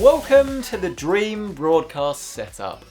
Welcome to the Dream Broadcast setup.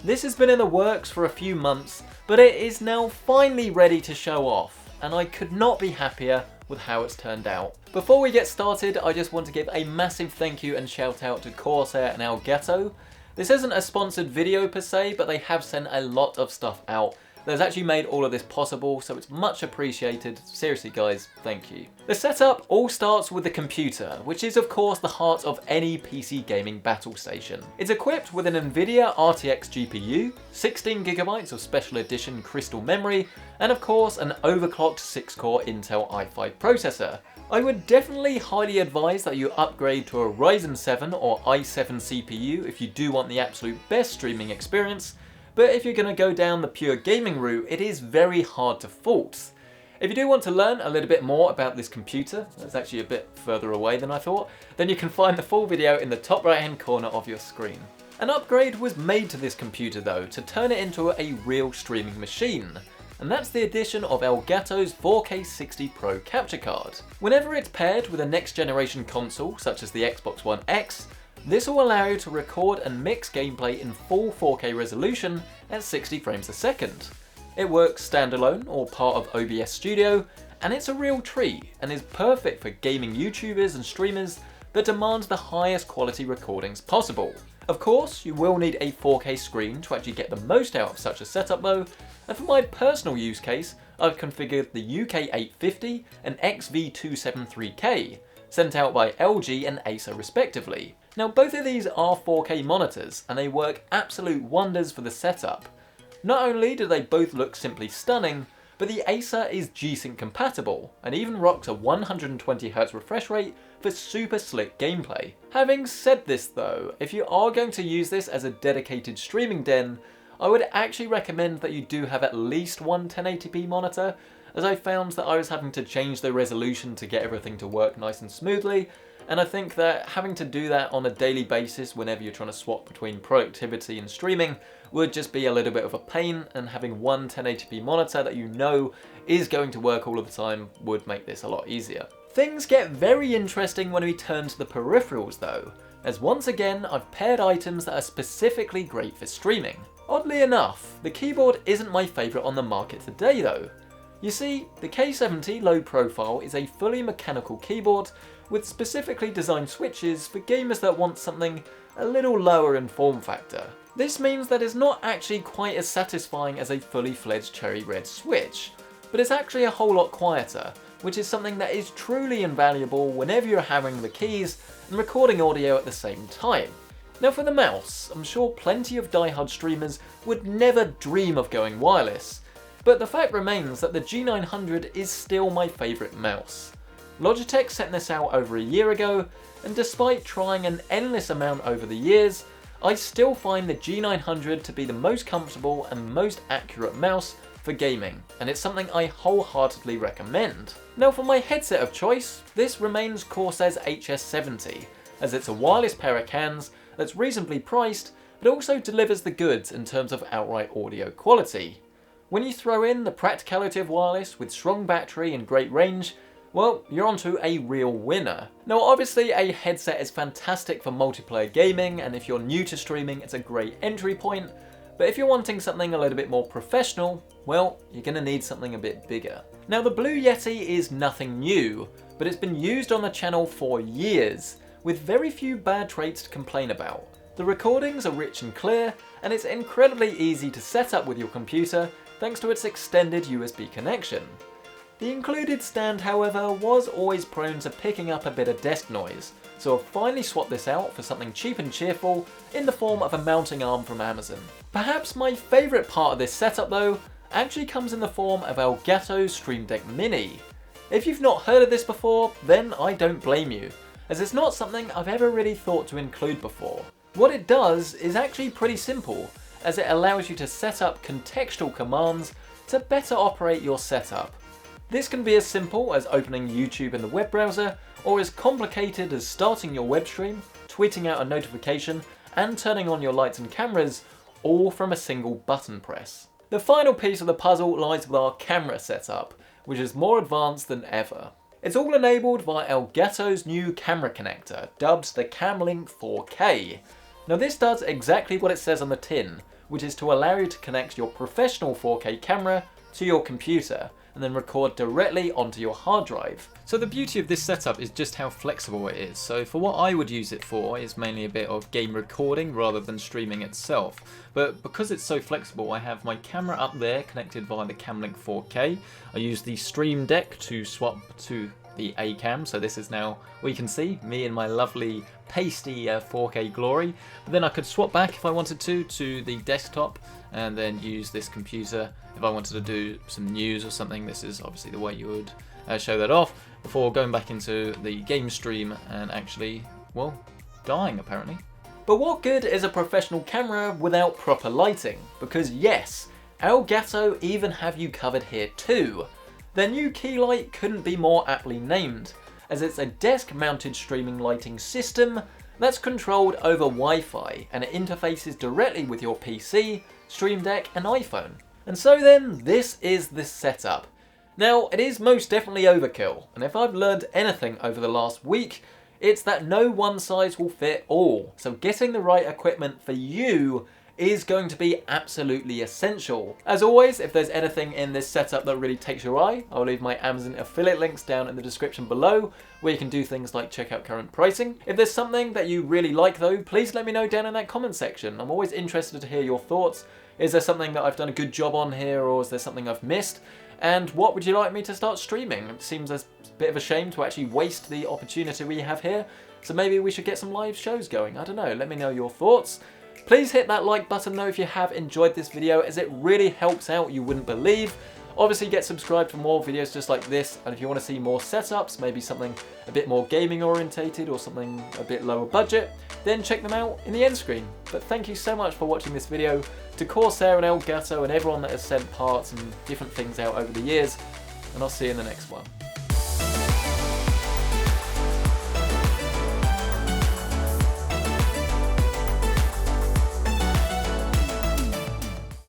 This has been in the works for a few months, but it is now finally ready to show off, and I could not be happier with how it's turned out. Before we get started, I just want to give a massive thank you and shout out to Corsair and Elgato. This isn't a sponsored video per se, but they have sent a lot of stuff out that's actually made all of this possible, so it's much appreciated. Seriously guys, thank you. The setup all starts with the computer, which is of course the heart of any PC gaming battle station. It's equipped with an NVIDIA RTX GPU, 16GB of special edition crystal memory, and of course an overclocked 6-core Intel i5 processor. I would definitely highly advise that you upgrade to a Ryzen 7 or i7 CPU if you do want the absolute best streaming experience. But if you're going to go down the pure gaming route, it is very hard to fault. If you do want to learn a little bit more about this computer, that's actually a bit further away than I thought, then you can find the full video in the top right hand corner of your screen. An upgrade was made to this computer though, to turn it into a real streaming machine. And that's the addition of Elgato's 4K 60 Pro capture card. Whenever it's paired with a next generation console, such as the Xbox One X, this will allow you to record and mix gameplay in full 4K resolution at 60 frames a second. It works standalone or part of OBS Studio, and it's a real treat and is perfect for gaming YouTubers and streamers that demand the highest quality recordings possible. Of course, you will need a 4K screen to actually get the most out of such a setup though, and for my personal use case, I've configured the UK850 and XV273K, sent out by LG and Acer respectively. Now both of these are 4K monitors and they work absolute wonders for the setup. Not only do they both look simply stunning, but the Acer is G-Sync compatible and even rocks a 120Hz refresh rate for super slick gameplay. Having said this though, if you are going to use this as a dedicated streaming den, I would actually recommend that you do have at least one 1080p monitor, as I found that I was having to change the resolution to get everything to work nice and smoothly, and I think that having to do that on a daily basis whenever you're trying to swap between productivity and streaming would just be a little bit of a pain, and having one 1080p monitor that you know is going to work all of the time would make this a lot easier. Things get very interesting when we turn to the peripherals though, as once again I've paired items that are specifically great for streaming. Oddly enough, the keyboard isn't my favourite on the market today though. You see, the K70 low profile is a fully mechanical keyboard with specifically designed switches for gamers that want something a little lower in form factor. This means that it's not actually quite as satisfying as a fully fledged cherry red switch, but it's actually a whole lot quieter, which is something that is truly invaluable whenever you're hammering the keys and recording audio at the same time. Now for the mouse, I'm sure plenty of diehard streamers would never dream of going wireless, but the fact remains that the G900 is still my favourite mouse. Logitech sent this out over a year ago, and despite trying an endless amount over the years, I still find the G900 to be the most comfortable and most accurate mouse for gaming, and it's something I wholeheartedly recommend. Now for my headset of choice, this remains Corsair's HS70, as it's a wireless pair of cans that's reasonably priced, but also delivers the goods in terms of outright audio quality. When you throw in the practicality of wireless with strong battery and great range, well, you're onto a real winner. Now obviously a headset is fantastic for multiplayer gaming, and if you're new to streaming it's a great entry point, but if you're wanting something a little bit more professional, well, you're going to need something a bit bigger. Now the Blue Yeti is nothing new, but it's been used on the channel for years, with very few bad traits to complain about. The recordings are rich and clear, and it's incredibly easy to set up with your computer thanks to its extended USB connection. The included stand, however, was always prone to picking up a bit of desk noise, so I've finally swapped this out for something cheap and cheerful in the form of a mounting arm from Amazon. Perhaps my favourite part of this setup though actually comes in the form of Elgato's Stream Deck Mini. If you've not heard of this before, then I don't blame you, as it's not something I've ever really thought to include before. What it does is actually pretty simple, as it allows you to set up contextual commands to better operate your setup. This can be as simple as opening YouTube in the web browser, or as complicated as starting your web stream, tweeting out a notification, and turning on your lights and cameras, all from a single button press. The final piece of the puzzle lies with our camera setup, which is more advanced than ever. It's all enabled via Elgato's new camera connector, dubbed the CamLink 4K. Now this does exactly what it says on the tin, which is to allow you to connect your professional 4K camera to your computer, and then record directly onto your hard drive. So the beauty of this setup is just how flexible it is. So for what I would use it for is mainly a bit of game recording rather than streaming itself. But because it's so flexible, I have my camera up there connected via the CamLink 4K. I use the Stream Deck to swap to the A cam, so this is now, we can see me in my lovely pasty 4K glory. But then I could swap back if I wanted to the desktop, and then use this computer if I wanted to do some news or something. This is obviously the way you would show that off before going back into the game stream and actually, well, dying apparently. But what good is a professional camera without proper lighting? Because yes, Elgato even have you covered here too. Their new Keylight couldn't be more aptly named, as it's a desk-mounted streaming lighting system that's controlled over Wi-Fi, and it interfaces directly with your PC, Stream Deck and iPhone. And so then, this is the setup. Now, it is most definitely overkill, and if I've learned anything over the last week, it's that no one size will fit all. So getting the right equipment for you is going to be absolutely essential. As always, if there's anything in this setup that really takes your eye, I'll leave my Amazon affiliate links down in the description below, where you can do things like check out current pricing. If there's something that you really like though, please let me know down in that comment section. I'm always interested to hear your thoughts. Is there something that I've done a good job on here, or is there something I've missed? And what would you like me to start streaming? It seems a bit of a shame to actually waste the opportunity we have here, so maybe we should get some live shows going. I don't know, let me know your thoughts. Please hit that like button though if you have enjoyed this video, as it really helps out, you wouldn't believe. Obviously get subscribed for more videos just like this, and if you want to see more setups, maybe something a bit more gaming orientated or something a bit lower budget, then check them out in the end screen. But thank you so much for watching this video, to Corsair and Elgato and everyone that has sent parts and different things out over the years, and I'll see you in the next one.